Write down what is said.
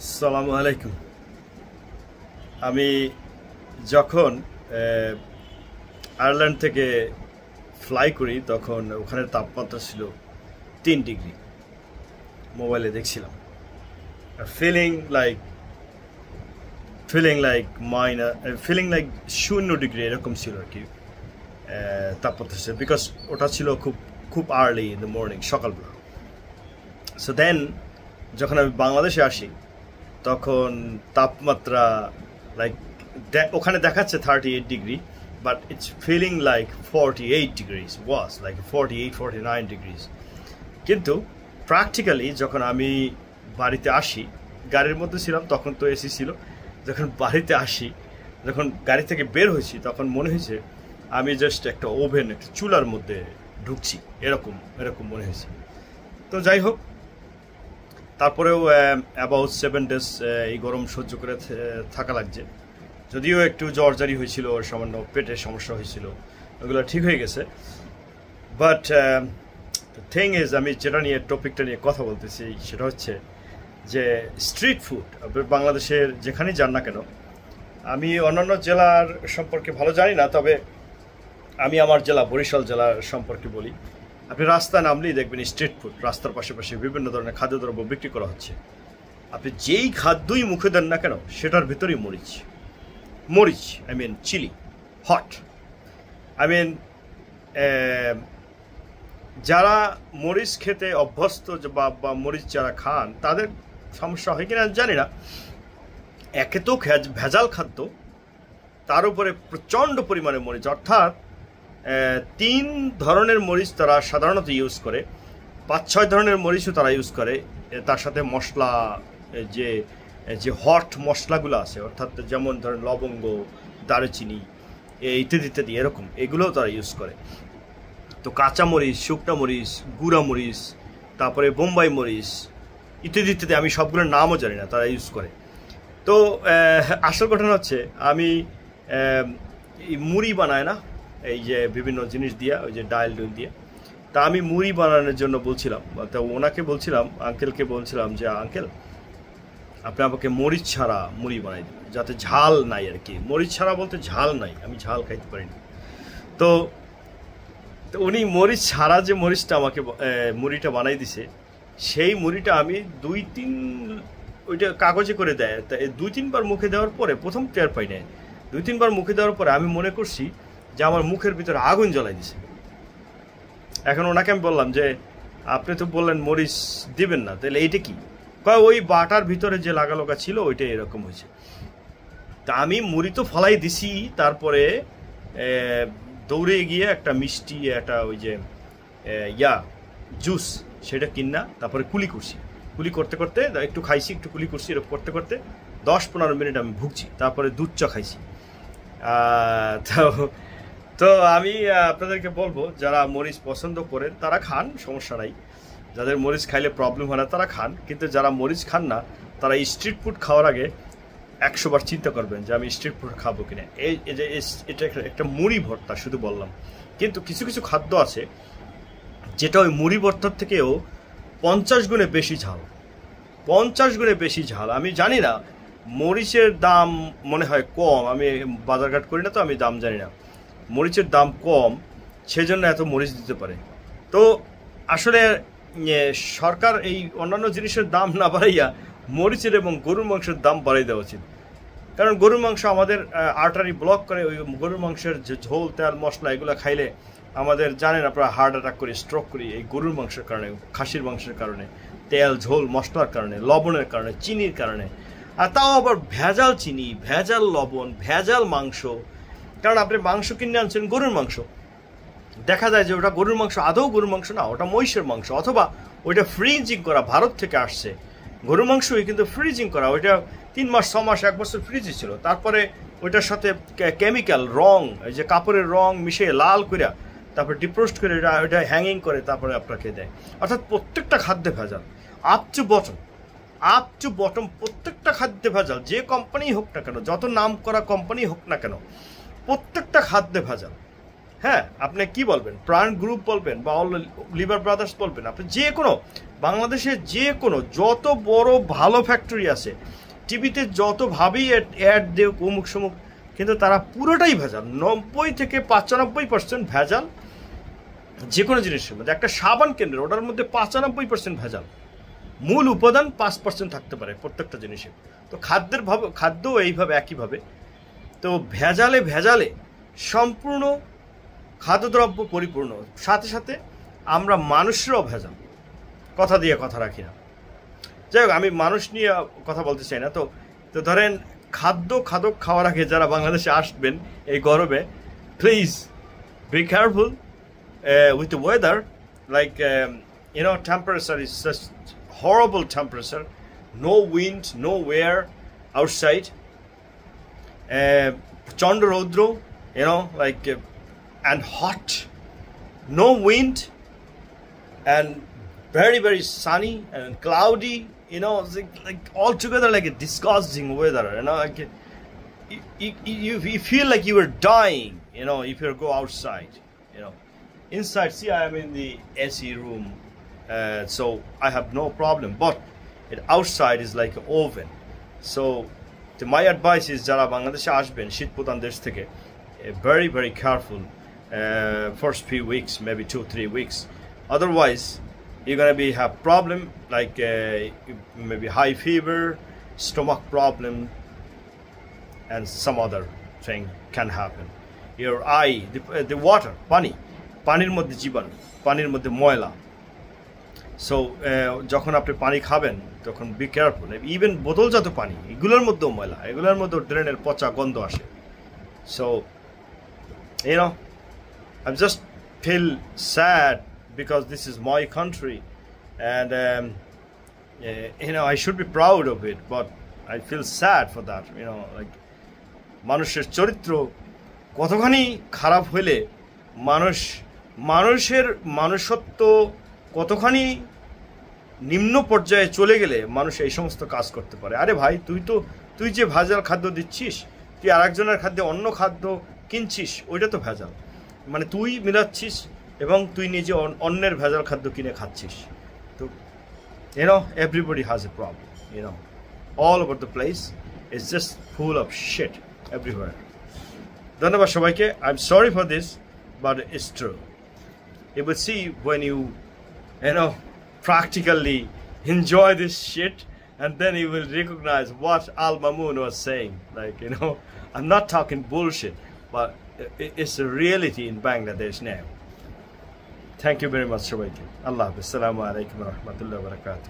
আসসালামু আলাইকুম। আমি যখন আয়ারল্যান্ড থেকে ফ্লাই করি তখন ওখানের তাপমাত্রা ছিল 3 ডিগ্রি। মোবাইলে দেখছিলাম। Feeling like feeling like feeling like 0 degree এরকম ছিল আর কি তাপমাত্রা ছিল, বিকজ ওটা ছিল খুব খুব আর্লি ইন দ্য মর্নিং, সকালবেলা। সো দেন যখন আমি বাংলাদেশে আসি তখন তাপমাত্রা লাইক ওখানে দেখাচ্ছে 38 degree, but it's feeling like 48 degrees, was like 48-49 degrees. কিন্তু প্র্যাকটিক্যালি যখন আমি বাড়িতে আসি, গাড়ির মধ্যে ছিলাম তখন তো এসি ছিল, যখন বাড়িতে আসি, যখন গাড়ি থেকে বের হয়েছি তখন মনে হয়েছে আমি জাস্ট একটা ওভেন, একটা চুলার মধ্যে ঢুকছি, এরকম এরকম মনে হয়েছে। তো যাই হোক, তারপরেও অ্যাবাউট 7 ডেজ এই গরম সহ্য করে থাকা লাগছে। যদিও একটু জ্বরজারি হয়েছিল, সামান্য পেটের সমস্যা হয়েছিল, ওগুলো ঠিক হয়ে গেছে। বাট থিং ইজ, আমি যেটা নিয়ে টপিকটা নিয়ে কথা বলতেছি সেটা হচ্ছে যে স্ট্রিট ফুড বাংলাদেশের যেখানেই যান না কেন। আমি অন্যান্য জেলার সম্পর্কে ভালো জানি না, তবে আমি আমার জেলা বরিশাল জেলার সম্পর্কে বলি। আপনি রাস্তায় নামলেই দেখবেন স্ট্রিট ফুড, রাস্তার পাশে বিভিন্ন ধরনের খাদ্যদ্রব্য বিক্রি করা হচ্ছে। আপনি যেই খাদ্যই মুখে দেন না কেন সেটার ভিতরেই মরিচ, I mean chili, hot. I mean যারা মরিচ খেতে অভ্যস্ত বা মরিচ যারা খান তাদের সমস্যা হয় কিনা জানি না। একে তো ভেজাল খাদ্য, তার উপরে প্রচণ্ড পরিমাণে মরিচ, অর্থাৎ 3 ধরনের মরিচ তারা সাধারণত ইউজ করে, 5-6 ধরনের মরিচও তারা ইউজ করে। তার সাথে মশলা, যে যে হট মশলাগুলো আছে, অর্থাৎ যেমন ধরেন লবঙ্গ, দারুচিনি ইত্যাদি ইত্যাদি, এরকম এগুলোও তারা ইউজ করে। তো কাঁচা মরিচ, শুকনা মরিচ, গুঁড়া মরিচ, তারপরে বোম্বাই মরিচ ইত্যাদি ইত্যাদি, আমি সবগুলোর নামও জানি না, তারা ইউজ করে। তো আসল ঘটনা হচ্ছে, আমি এই মুড়ি বানায় না, এই যে বিভিন্ন জিনিস দিয়া, ওই যে ডাল দিয়ে, তা আমি মুড়ি বানানোর জন্য বলছিলাম, তো ওনাকে বলছিলাম, আঙ্কেলকে বলছিলাম যে আঙ্কেল আপনি আমাকে মরিচ ছাড়া মুড়ি বানাই দিন, যাতে ঝাল নাই আর কি। মরিচ ছাড়া বলতে ঝাল নাই, আমি ঝাল খাইতে পারি না। তো উনি মরিচ ছাড়া যে মরিচটা আমাকে মুড়িটা বানাই দিছে, সেই মুড়িটা আমি 2-3 ওইটা কাগজে করে দেয়, তা 2-3 বার মুখে দেওয়ার পরে, প্রথম টের পাই নাই, 2-3 বার মুখে দেওয়ার পরে আমি মনে করছি যে আমার মুখের ভিতরে আগুন জ্বলাই দিছে। এখন ওনাকে আমি বললাম যে আপনি তো বললেন মরিচ দিবেন না, তাহলে এইটা কি? কয় ওই বাটার ভিতরে যে লাগালোগা ছিল ওইটা এরকম হয়েছে। তা আমি মুড়ি তো ফলাই দিছি, তারপরে দৌড়ে গিয়ে একটা মিষ্টি, একটা ওই যে জুস, সেটা কিনা তারপরে কুলি করছি। কুলি করতে করতে একটু খাইছি, একটু কুলি করছি, এরকম করতে করতে 10-15 মিনিট আমি ভুগছি, তারপরে দুধ চা খাইছি। তো আমি আপনাদেরকে বলবো, যারা মরিচ পছন্দ করেন তারা খান, সমস্যা নাই। যাদের মরিচ খাইলে প্রবলেম হয় না তারা খান, কিন্তু যারা মরিচ খান না তারা স্ট্রিট ফুড খাওয়ার আগে 100 বার চিন্তা করবেন যে আমি স্ট্রিট ফুড খাবো কিনা। এটা একটা মুড়ি ভর্তা শুধু বললাম, কিন্তু কিছু কিছু খাদ্য আছে যেটা ওই মুড়ি ভর্তার থেকেও 50 গুণে বেশি ঝাল, 50 গুণে বেশি ঝাল। আমি জানি না, মরিচের দাম মনে হয় কম, আমি বাজারঘাট করি না তো আমি দাম জানি না। মরিচের দাম কম, সেজন্য এত মরিচ দিতে পারে। তো আসলে সরকার এই অন্যান্য জিনিসের দাম না বাড়াইয়া মরিচের এবং গরুর মাংসের দাম বাড়াই দেওয়া উচিত। কারণ গরুর মাংস আমাদের আর্টারি ব্লক করে, ওই গরুর মাংসের যে ঝোল, তেল, মশলা এগুলো খাইলে আমাদের জানেন আপনারা হার্ট অ্যাটাক করি, স্ট্রোক করি, এই গরুর মাংসের কারণে, খাসির মাংসের কারণে, তেল, ঝোল, মশলার কারণে, লবণের কারণে, চিনির কারণে। আর তাও আবার ভেজাল চিনি, ভেজাল লবণ, ভেজাল মাংস। কারণ আপনি মাংস কিনে আনছেন গরুর মাংস, দেখা যায় যে ওটা গরুর মাংস আদৌ গরুর মাংস না, ওটা মহিষের মাংস, অথবা ওইটা ফ্রিজিং করা, ভারত থেকে আসছে গরুর মাংসই, কিন্তু ফ্রিজিং করা, ওইটা 3 মাস 6 মাস 1 বছর ফ্রিজে ছিল, তারপরে ওইটার সাথে কেমিক্যাল রং, এই যে কাপড়ের রং মিশিয়ে লাল করে তারপরে ডিপ্রোস্ট করে ওইটা হ্যাঙ্গিং করে তারপরে আপনাকে দেয়। অর্থাৎ প্রত্যেকটা খাদ্যে ভেজাল, আপ টু বটম প্রত্যেকটা খাদ্যে ভেজাল। যে কোম্পানি হোক না কেন, যত নাম করা কোম্পানি হোক না কেন, প্রত্যেকটা খাদ্যে ভেজাল। হ্যাঁ, আপনি কি বলবেন, প্রাণ গ্রুপ বলবেন বা লিভার ব্রাদার্স বলবেন, আপনি যে কোনো বাংলাদেশের যে কোনো যত বড় ভালো ফ্যাক্টরি আছে, টিভিতে যতভাবেই অ্যাড দেও অমুক সমুক, কিন্তু তারা পুরোটাই ভেজাল। 90 থেকে 95% ভেজাল যে কোনো জিনিসের মধ্যে। একটা সাবান কেন্দ্র, ওটার মধ্যে 95% ভেজাল, মূল উপাদান 5% থাকতে পারে প্রত্যেকটা জিনিসে। তো খাদ্যও এইভাবে একইভাবে। তো ভেজালে ভেজালে সম্পূর্ণ খাদ্যদ্রব্য পরিপূর্ণ, সাথে সাথে আমরা মানুষরাও ভেজাল, কথা দিয়ে কথা রাখি না। যাই হোক, আমি মানুষ নিয়ে কথা বলতে চাই না। তো ধরেন খাদক খাওয়ার আগে যারা বাংলাদেশে আসবেন এই গরমে, please be careful with the weather, like temperature is such horrible temperature, no wind, no air outside, Chanda Rodro, and hot, no wind, and very very sunny and cloudy, like altogether like a disgusting weather, like you feel like you are dying, if you go outside, Inside, see, I am in the AC room, so I have no problem, but outside is like an oven. So my advice is jara Bangladeshe ashben shit prodan desh theke, very very careful first few weeks, maybe 2-3 weeks. Otherwise you're gonna have problem like maybe high fever, stomach problem, and some other thing can happen. Your eye, the water, পানির মধ্যে জীবাণু, পানির মধ্যে ময়লা। So যখন আপনি পানি খাবেন তখন বি কেয়ারফুল। ইভেন বোতলজাত পানি, এগুলোর মধ্যেও ময়লা, এগুলোর মধ্যেও ড্রেনের পচা গন্ধ আসে। So I just feel sad because this is my country, and I should be proud of it, but I feel sad for that. Like মানুষের চরিত্র কতখানি খারাপ হইলে মানুষের মানুষত্ব কতখানি নিম্ন পর্যায়ে চলে গেলে মানুষ এই সমস্ত কাজ করতে পারে। আরে ভাই, তুই যে ভেজাল খাদ্য দিচ্ছিস, তুই আরেকজনের খাদ্যে অন্য খাদ্য কিনছিস, ওইটা তো ভেজাল। মানে তুই মিলাচ্ছিস এবং তুই নিজে অন্যের ভেজাল খাদ্য কিনে খাচ্ছিস। তো everybody has a problem, all over the place. It's just full of shit everywhere. ধন্যবাদ সবাইকে। I'm sorry for this, but it's true. You will see when you practically enjoy this shit, and then you will recognize what Al Mamun was saying. Like, I'm not talking bullshit, but it's a reality in Bangladesh now. Thank you very much, Shabaiki. Allah Hafiz. Assalamu alaikum wa rahmatullahi wa barakatuh.